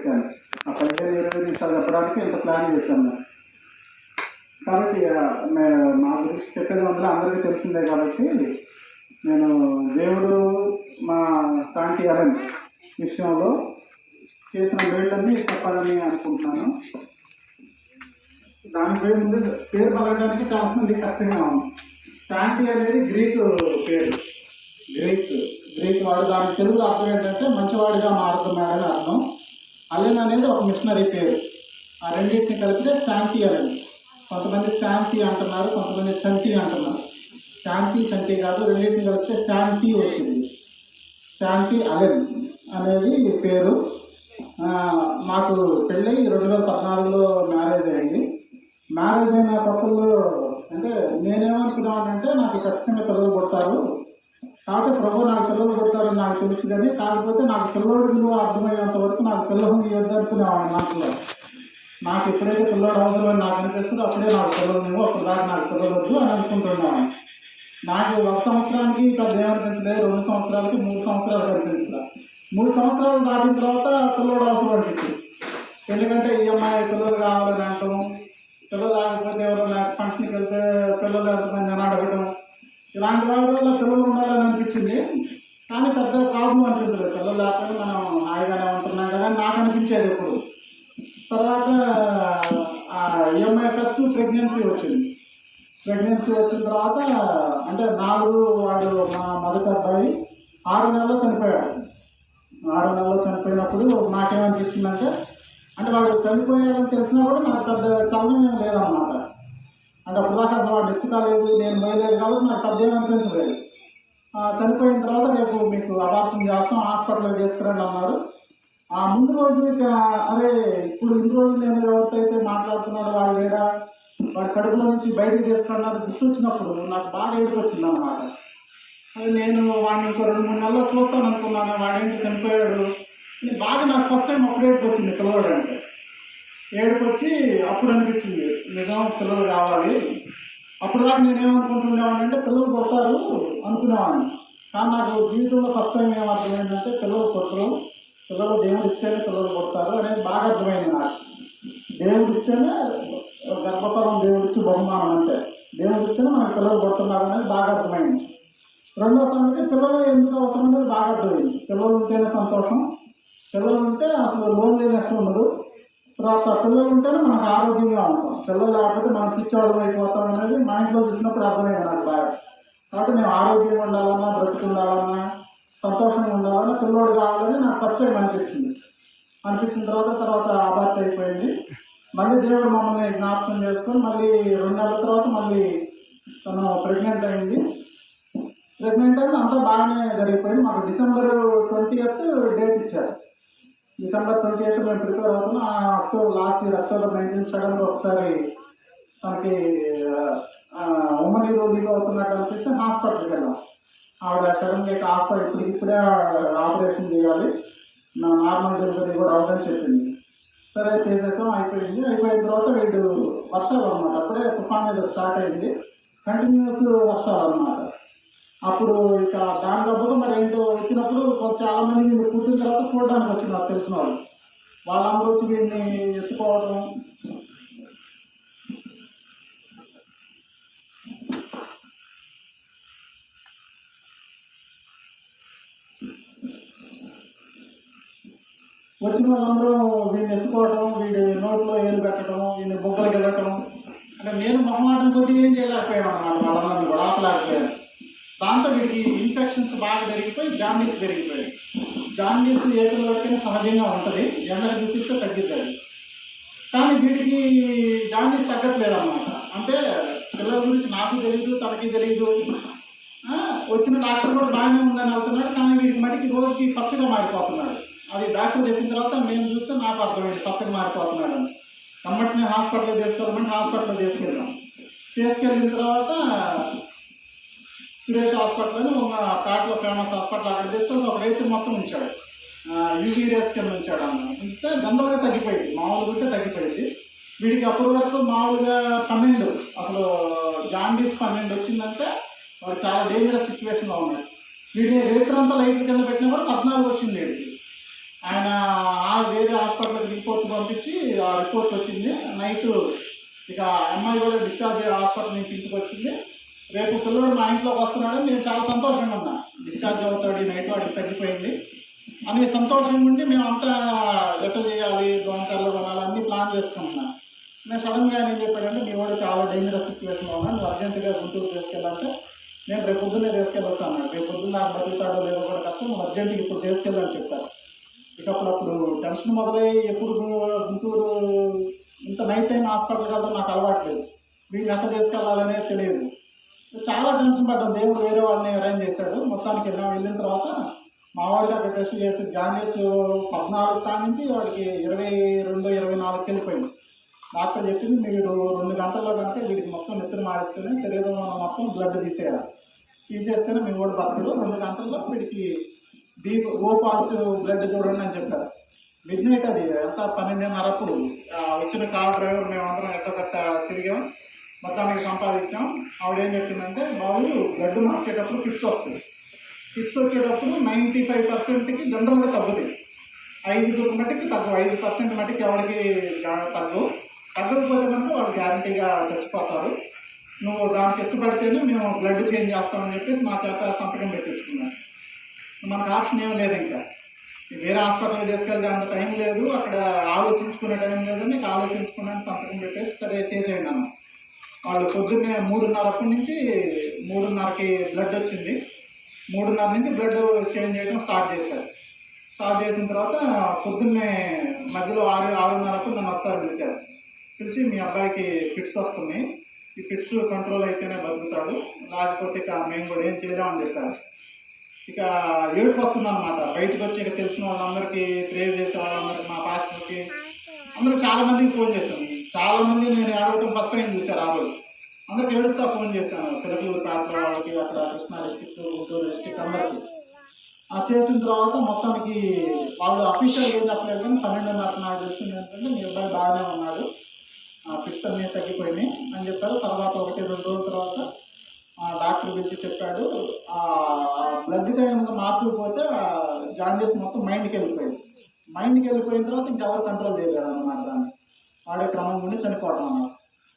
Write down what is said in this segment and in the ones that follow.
పెట్టాను. ఆ 15-20 నిమిషాలు చెప్పడానికి ఇంత ప్లాన్ చేశాను. కాబట్టి మా గురించి చెప్పేది అందులో అందరికీ తెలిసిందే. కాబట్టి నేను దేవుడు మా శాంతి అలెన్ విషయంలో చేసిన మేళ్ళన్నీ చెప్పాలని అనుకుంటున్నాను. దాని ముందు పేరు పలకడానికి చాలా మంది కష్టంగా ఉంది. శాంతి అనేది గ్రీక్ పేరు. గ్రీక్ వాడు, దాని తెలుగు అర్థం ఏంటంటే మంచివాడిగా మారుతున్నాడని అర్థం. అలెన్ అనేది ఒక మిషనరీ పేరు. ఆ రెండింటిని కలిపితే శాంతి అలెన్. కొంతమంది శాంతి అంటున్నారు, కొంతమంది చంటి అంటున్నారు. శాంతి చంటి కాదు, రెండింటిని కలిపితే శాంతి వచ్చింది. శాంతి అలెన్ అనేది పేరు. మాకు పెళ్ళి 2014లో మ్యారేజ్ అయింది. మ్యారేజ్ అయిన కొత్తల్లో అంటే నేనేమనుకున్నానంటే నాకు ఖచ్చితంగా పిల్లలు పుడతారు, కాబట్టి ప్రభు నాకు పిల్లలు పుడతారని నాకు తెలుసు. కానీ కాకపోతే నాకు పిల్లడు విలువ అర్థమయ్యేంత వరకు నాకు పిల్లలు వద్దనుకునేవాడిని మనసులో. నాకు ఎప్పుడైతే పిల్లడు అవసరమని నాకు అనిపిస్తుందో అప్పుడే నాకు పిల్లలు నువ్వు, అప్పుడు దాకా నాకు పిల్లలు వద్దు అని అనుకుంటున్నాను. నాకు 1 సంవత్సరానికి పెద్ద ఏమనిపించలేదు, 2 సంవత్సరాలకి, 3 సంవత్సరాలు అనిపించలేదు. 3 సంవత్సరాలు దాటిన తర్వాత పిల్లడు అవసరం అనిపించింది. ఎందుకంటే ఈ అమ్మాయి పిల్లలు కావాలని అంటాం, పిల్లలు లేకపోతే ఎవరైనా ఫంక్షన్కి వెళ్తే పిల్లలు ఎంతమంది అని అడగడం, ఇలాంటి వాళ్ళ వల్ల పిల్లలు ఉండాలని అనిపించింది. కానీ పెద్ద ప్రాబ్లం అనిపించలేదు. పిల్లలు లేకపోతే మనం హాయిగానే ఉంటున్నాం కదా అని నాకు అనిపించేది ఎప్పుడు. తర్వాత ఈఎంఐ ఫస్ట్ ప్రెగ్నెన్సీ వచ్చింది. ప్రెగ్నెన్సీ వచ్చిన తర్వాత అంటే 4 వాడు మా మొదటి అబ్బాయి 6 నెలల్లో చనిపోయాడు. 6 నెలల్లో చనిపోయినప్పుడు నాకేమనిపించిందంటే, అంటే వాడు చనిపోయాడని తెలిసినా కూడా నాకు పెద్ద చలనం ఏం లేదన్నమాట. అంటే అప్పుడు దాకా అసలు వాడు ఎత్తుకోలేదు, నేను పోయలేదు, కాబట్టి నాకు పెద్ద ఏమనిపించలేదు. చనిపోయిన తర్వాత రేపు మీకు అబార్షన్ చేస్తాం, హాస్పిటల్లో చేసుకురండి అన్నారు. ఆ ముందు రోజు అరే ఇప్పుడు ఇన్ని రోజులు నేను ఎవరితో మాట్లాడుతున్నాడు వాడు లేడా, వాడి కడుపులో నుంచి బయటకు తీసుకున్నారు గుర్తు వచ్చినప్పుడు నాకు బాగా ఏడుపు వచ్చింది అన్నమాట. అది నేను వాడిని ఇంకో 2-3 నెలల్లో చూస్తాను అనుకున్నాను. వాడేంటి చనిపోయాడు బాగా నాకు ఫస్ట్ టైం అప్పుడు ఏడుపు వచ్చింది. పిల్లవాడు అంటే ఏడుపు వచ్చి అప్పుడు అనిపించింది నిజం పిల్లలు కావాలి. అప్పుడు దాకా నేనేమనుకుంటున్నాను అంటే పిల్లలు పుడతారు అనుకునేవాడిని. కానీ నాకు జీవితంలో ఫస్ట్ టైం ఏమర్థమైందంటే పిల్లలు పుట్టరు, పిల్లలు దేవుడు ఇస్తేనే పిల్లలు పుడతారు అనేది బాగా అర్థమైంది నాకు. దేవుడు ఇస్తేనే గర్భఫలం దేవుడిచ్చి బహుమానం అంటే దేవుడు ఇస్తేనే మనకు పిల్లలు పుడుతున్నారు అనేది బాగా అర్థమైంది. రెండో సంగతి పిల్లలు ఎందుకు అవసరం అనేది బాగా అర్థమైంది. పిల్లలు ఉంటేనే సంతోషం, పిల్లలు ఉంటే అసలు లోన్లీనెస్ ఉండదు. తర్వాత పిల్లలు ఉంటేనే మనకు ఆరోగ్యంగా ఉంటాం. పిల్లలు లేకపోతే మనం పిచ్చోళ్ళం అయిపోతాం అనేది మా ఇంట్లో చూసినప్పుడు అర్థమైంది నాకు బాగా. కాబట్టి మేము ఆరోగ్యంగా ఉండాలన్నా, బ్రతుకుండాలన్నా, సంతోషంగా ఉండాలన్నా పిల్లోడు కావాలని నాకు ఫస్ట్ టైం అనిపించిన తర్వాత అబార్ట్ అయిపోయింది. మళ్ళీ దేవుడు మమ్మల్ని జ్ఞాపకం చేసుకొని మళ్ళీ 2 నెలల తర్వాత మళ్ళీ తను ప్రెగ్నెంట్ అయింది. ప్రెగ్నెంట్ అయితే అంతా బాగానే జరిగిపోయింది. మాకు December 20th డేట్ ఇచ్చారు. December 20th మేము ప్రిపేర్ అవుతున్నాం. లాస్ట్ ఇయర్ October 19 సడన్గా ఒకసారి మనకి ఉమ్మడి రోజుగా అవుతున్నట్టు అనిపిస్తే హాస్పిటల్కి వెళ్ళాం. ఆవిడ సడన్గా ఇప్పుడే ఆపరేషన్ చేయాలి, నా నార్మల్ డెలివరీ కూడా అవుదని చెప్పింది. సరే చేసేసాం, అయిపోయిన తర్వాత వీళ్ళు వర్షాలు అన్నమాట. అప్పుడే తుఫాన్ మీద స్టార్ట్ అయింది, కంటిన్యూస్ వర్షాలు అన్నమాట. అప్పుడు ఇక దాని డబ్బులు మరి ఏంటో వచ్చినప్పుడు చాలామంది వీళ్ళు పుట్టిన తర్వాత చూడడానికి వచ్చింది నాకు తెలిసిన వాళ్ళందరూ వచ్చి వీడిని ఎత్తుకోవడం, వచ్చిన వాళ్ళందరూ వీడిని ఎత్తుకోవడం, వీడి నోట్లో ఏలు పెట్టడం, వీడిని బొగ్గలకి వెళ్ళటం. అంటే నేను మొహమాటం కొద్దిగా ఏం చేయలేకపోయాను అన్నమాట. వాళ్ళందరినీ కూడా ఆపలేకపోయాను. దాంతో వీడికి ఇన్ఫెక్షన్స్ బాగా పెరిగిపోయి జాండీస్ పెరిగిపోయాయి. జాండీస్ ఏ పిల్లలకైనా సహజంగా ఉంటుంది, ఎండకు చూపిస్తే తగ్గిద్ది. కానీ వీడికి జాండీస్ తగ్గట్లేదు అన్నమాట. అంటే పిల్లల గురించి నాకు తెలియదు, తనకి తెలియదు. వచ్చిన డాక్టర్ కూడా బాగానే ఉందని వెళ్తున్నాడు, కానీ వీడికి మటుకి రోజుకి పచ్చగా మారిపోతున్నాడు. అది డాక్టర్ చెప్పిన తర్వాత మేము చూస్తే నాకు అర్థమైంది పచ్చగా మారిపోతున్నాడు అని. కమ్మటిని హాస్పిటల్లో తీసుకెళ్ళాం. తీసుకెళ్ళిన తర్వాత సురేష్ హాస్పిటల్ అని ఒక పేటలో ఫేమస్ హాస్పిటల్, అక్కడ తీసుకొని ఒక రైతు మొత్తం ఉంచాడు. యూవీ రేస్ కింద ఉంచాడు అన్న. ఉంచితే జనరల్గా తగ్గిపోయింది, మామూలుగా ఉంటే తగ్గిపోయింది. వీడికి అప్పటి వరకు మామూలుగా 12, అసలు జాండీస్ 12 వచ్చిందంటే వాడు చాలా డేంజరస్ సిచ్యువేషన్లో ఉన్నాడు. వీడిని రేత్రంతా లైట్ కింద పెట్టినా కూడా 14 వచ్చింది వీడికి. ఆయన వేరే హాస్పిటల్కి రిపోర్ట్ పంపించి ఆ రిపోర్ట్ వచ్చింది నైట్. ఇక అమ్మాయి కూడా డిశ్చార్జ్ అయ్యే హాస్పిటల్ నుంచి ఇంటికి వచ్చింది. రేపు పిల్లడు మా ఇంట్లోకి వస్తున్నాడని నేను చాలా సంతోషంగా ఉన్నా. డిశ్చార్జ్ అవుతాడు ఈ నైట్, వాడికి తగ్గిపోయింది అనే సంతోషం ఉండి మేమంతా ఎట్లా చేయాలి, దోమకర్లు కొనాలి అన్నీ ప్లాన్ చేసుకుంటున్నాను. నేను సడన్గా ఏం చెప్పాడంటే, మీ వాడు చాలా డేంజరస్ సిచ్యువేషన్లో ఉన్నాను, నువ్వు అర్జెంటుగా గుంటూరు తీసుకెళ్ళాలంటే నేను రేపు పొద్దున్నే తీసుకెళ్ళొచ్చు అన్నాడు. రేపు పొద్దున్న నాకు బతుకుతాడో లేదో కూడా కష్టం, నువ్వు అర్జెంటుగా ఇప్పుడు తీసుకెళ్ళని చెప్పారు. ఇక అప్పుడు టెన్షన్ మొదలై ఎప్పుడు గుంటూరు ఇంత నైట్ టైం హాస్పిటల్కి వెళ్ళడం నాకు అలవాట్లేదు, వీడిని ఎంత తీసుకెళ్ళాలనేది తెలియదు. చాలా టెన్షన్ పడ్డాను. దేవుడు వేరే వాళ్ళని అరేంజ్ చేశాడు. మొత్తానికి వెళ్ళిన తర్వాత మా వాడికి అక్కడ టెస్ట్ చేసి జాండీస్ 14 కాడి నుంచి వాడికి 22, 24కి వెళ్ళిపోయింది. డాక్టర్ చెప్పింది, మీరు 2 గంటల్లో కనుక వీడికి మొత్తం నెత్తురు మారిస్తేనే శరీరంలో మొత్తం బ్లడ్ తీసేయాలి, తీసేస్తేనే మీ వాడు బతకడు, 2 గంటల్లో వీడికి ఓ పాజిటివ్ బ్లడ్ చూడండి అని చెప్పారు. మిడ్ నైట్ అది ఎంత 12:30 వచ్చిన కార్ డ్రైవర్ మేమందరం ఎక్కడెక్క తిరిగాం, మొత్తానికి సంపాదించాం. ఆవిడేం చెప్పిందంటే, బాబు బ్లడ్ మార్చేటప్పుడు ఫిట్స్ వస్తుంది, ఫిట్స్ వచ్చేటప్పుడు 95%కి జనరల్గా తగ్గుతుంది, 5 మట్టికి తగ్గు, 5% మట్టికి ఎవరికి తగ్గకపోతే కనుక వాళ్ళు గ్యారంటీగా చచ్చిపోతారు, నువ్వు దానికి ఇష్టపడితేనే మేము బ్లడ్ చేంజ్ చేస్తామని చెప్పేసి మా చేత సంతకం పెట్టించుకున్నాను. మనకు ఆప్షన్ ఏం లేదు, ఇంకా వేరే హాస్పిటల్కి తీసుకెళ్ళే అంత టైం లేదు, అక్కడ ఆలోచించుకునే టైం లేదని నీకు ఆలోచించుకున్నాను సంతకం పెట్టేసి సరే చేసేయండి అన్న. వాళ్ళు పొద్దున్నే 3:30 నుంచి 3:30కి బ్లడ్ వచ్చింది. 3:30 నుంచి బ్లడ్ చేంజ్ చేయడం స్టార్ట్ చేశారు. స్టార్ట్ చేసిన తర్వాత పొద్దున్నే మధ్యలో 6:30కు నన్ను ఒకసారి పిలిచారు. పిలిచి, మీ అబ్బాయికి ఫిట్స్ వస్తున్నాయి, ఈ ఫిట్స్ కంట్రోల్ అయితేనే బతుకుతాడు, లేకపోతే ఇక మేము కూడా ఏం చేయలేమని చెప్పారు. ఇక ఏడుపు వస్తుంది అనమాట. బయటకు వచ్చి ఇక తెలిసిన వాళ్ళందరికీ, ప్రేర్ చేసే వాళ్ళందరికీ, మా పాస్టర్కి అందరూ చాలామందికి ఫోన్ చేశాను. చాలామంది నేను ఏడవటం ఫస్ట్ టైం చూశారు ఆ రోజు. అందరికి ఏడుస్తా ఫోన్ చేశాను, చిలకలూరు పేపర్ వాళ్ళకి, అక్కడ కృష్ణా డిస్టిక్, గుంటూరు డిస్టిక్ అందరికీ. చేసిన తర్వాత మొత్తానికి వాళ్ళు అఫీషియల్ ఏం చెప్పలేదు, కానీ 12:30 నాకు తెలిసింది ఏంటంటే, మీ అబ్బాయి బాగానే ఉన్నాడు, ఫిట్స్ అన్నీ తగ్గిపోయినాయి అని చెప్పారు. తర్వాత 1-2 రోజుల తర్వాత డాక్టర్ పిలిచి చెప్పాడు, బ్లడ్ కనుక మార్చకపోతే జాండీస్ మొత్తం మైండ్కి వెళ్ళిపోయింది. మైండ్కి వెళ్ళిపోయిన తర్వాత ఇంకెవరు కంట్రోల్ చేయలేరు అన్నమాట, దాన్ని వాడే క్రమం గురించి చనిపోవడం అన్నమాట.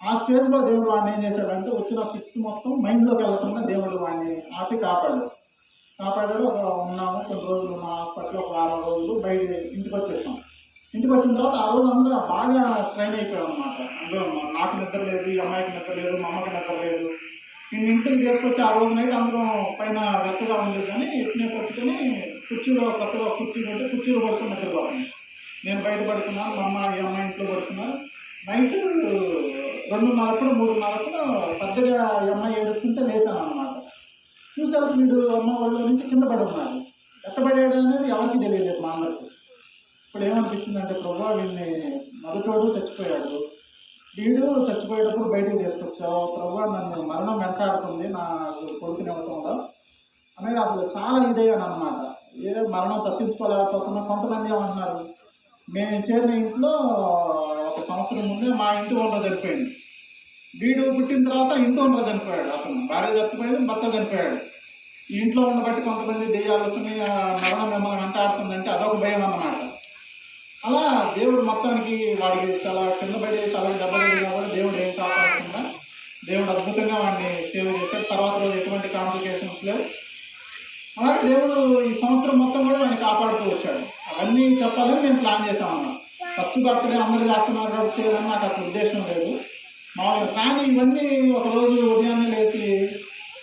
ఆ స్టేజ్లో దేవుడు వాడిని ఏం చేశాడంటే, వచ్చిన ఫిట్స్ మొత్తం మైండ్లోకి వెళ్ళకుండా దేవుడు వాడిని ఆపి కాపాడాడు. ఉన్నాము కొన్ని రోజులు మా హాస్పిటల్లో, ఒక 6 రోజులు బయట ఇంటికి వచ్చేసాం. ఇంటికి వచ్చిన తర్వాత ఆ రోజు అందరూ బాగా స్ట్రైన్ అయిపోయాం అనమాట. అందరూ, నాకు నిద్ర లేదు, ఈ అమ్మాయికి నిద్ర లేదు, మా అమ్మకి నిద్ర లేదు. నేను ఇంటికి తీసుకొచ్చి ఆ రోజు నైట్ అందరం పైన వెచ్చగా ఉండేది కానీ ఇట్నే పట్టుకొని కొత్తగా కుర్చీలు ఉంటే కుర్చీలు పడుకుని నిద్రపోతుంది. నేను బయట పడుకున్నాను, మా అమ్మ ఈ అమ్మాయి ఇంట్లో పడుకున్నారు. నైట్ 2:30, 3:30 పెద్దగా ఈ అమ్మాయి ఏడుస్తుంటే లేసాను అనమాట. చూసారు వీడు అమ్మ వాళ్ళ నుంచి కింద పడి ఉన్నారు. ఎట్ట పడేయడం అనేది ఎవరికి తెలియలేదు మా అందరికి. ఇప్పుడు ఏమనిపించిందంటే, ప్రభా వీడిని మొదటోడు చచ్చిపోయాడు, వీడు చచ్చిపోయేటప్పుడు బయటకు తీసుకొచ్చావు ప్రభా, నన్ను మరణం వెంటాడుతుంది నా కొడుకుని ఇవ్వటంలో అనేది అసలు చాలా ఇదయ్యాను అనమాట. మరణం తప్పించుకోలేకపోతున్నా. కొంతమంది ఏమంటున్నారు, మేము చేరిన ఇంట్లో 1 సంవత్సరం ముందే మా ఇంటి ఓనర్ చనిపోయింది, వీడు పుట్టిన తర్వాత ఇంటి ఓనర్ చనిపోయాడు, అతను భార్య చచ్చిపోయింది, భర్త చనిపోయాడు. ఈ ఇంట్లో ఉండబట్టి కొంతమంది దెయ్యాలు వచ్చినాయి, మరణం మిమ్మల్ని వెంటాడుతుందంటే అదొక భయం అన్నమాట. అలా దేవుడు మొత్తానికి వాడికి కింద పడి తలకి దెబ్బ తగిలినా కూడా దేవుడు ఏం కాపాడకుండా దేవుడు అద్భుతంగా వాడిని సేవ చేశాడు. తర్వాత రోజు ఎటువంటి కాంప్లికేషన్స్ లేవు. అలాగే దేవుడు ఈ సంవత్సరం మొత్తం కూడా వాడిని కాపాడుతూ వచ్చాడు. అవన్నీ చెప్పాలని మేము ప్లాన్ చేసామన్నాం. ఫస్ట్ బర్త్డే అందరూ చేస్తున్నారు కాబట్టి చేయాలని నాకు అసలు ఉద్దేశం లేదు మామూలుగా. కానీ ఇవన్నీ ఒకరోజు ఉదయాన్నే లేచి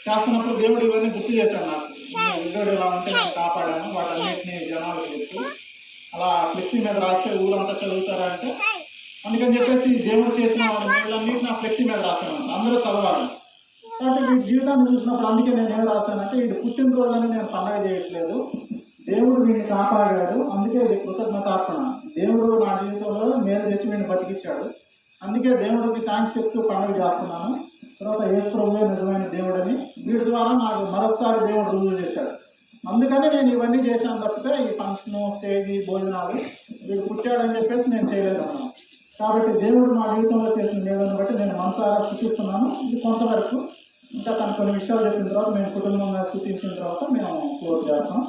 చేస్తున్నప్పుడు దేవుడు ఇవన్నీ గుర్తు చేశాడు నాకు. దేవుడు ఇలా ఉంటే నేను కాపాడాను, వాటన్నిటిని జనాలు చెప్పి అలా ఫ్లెక్సీ మీద రాస్తే ఊరంతా చదువుతారంటే, అందుకని చెప్పేసి దేవుడు చేసిన వాళ్ళన్నింటినీ నా ఫ్లెక్సీ మీద రాశాను, అందరూ చదవాలి. కాబట్టి వీడి జీవితాన్ని చూసినప్పుడు అందుకే నేను ఏం రాశానంటే, వీడు పుట్టినరోజులని నేను పండగ చేయట్లేదు, దేవుడు వీడిని కాపాడాడు, అందుకే ఇది కృతజ్ఞతార్పణ. దేవుడు నా జీవితంలో మేలు చేసి వీడిని బతికించాడు, అందుకే దేవుడికి థ్యాంక్స్ చెప్తూ పండుగ చేస్తున్నాను. తర్వాత యేసు ప్రభువే నిజమైన దేవుడని వీడి ద్వారా నాకు మరొకసారి దేవుడు రుజువు చేశాడు. అందుకని నేను ఇవన్నీ చేశాను తప్పితే ఈ ఫంక్షను, స్టేజీ, భోజనాలు వీడు పుట్టాడని చెప్పేసి నేను చేయలేదన్నాను. కాబట్టి దేవుడు మా జీవితంలో చేసిన మేలుని బట్టి నేను మనసారా స్థుతిస్తున్నాను. ఇది కొంతవరకు. ఇంకా తను కొన్ని విషయాలు చెప్పిన తర్వాత మేము కుటుంబంగా స్థుతించిన తర్వాత మేము క్లోజ్ చేస్తాం.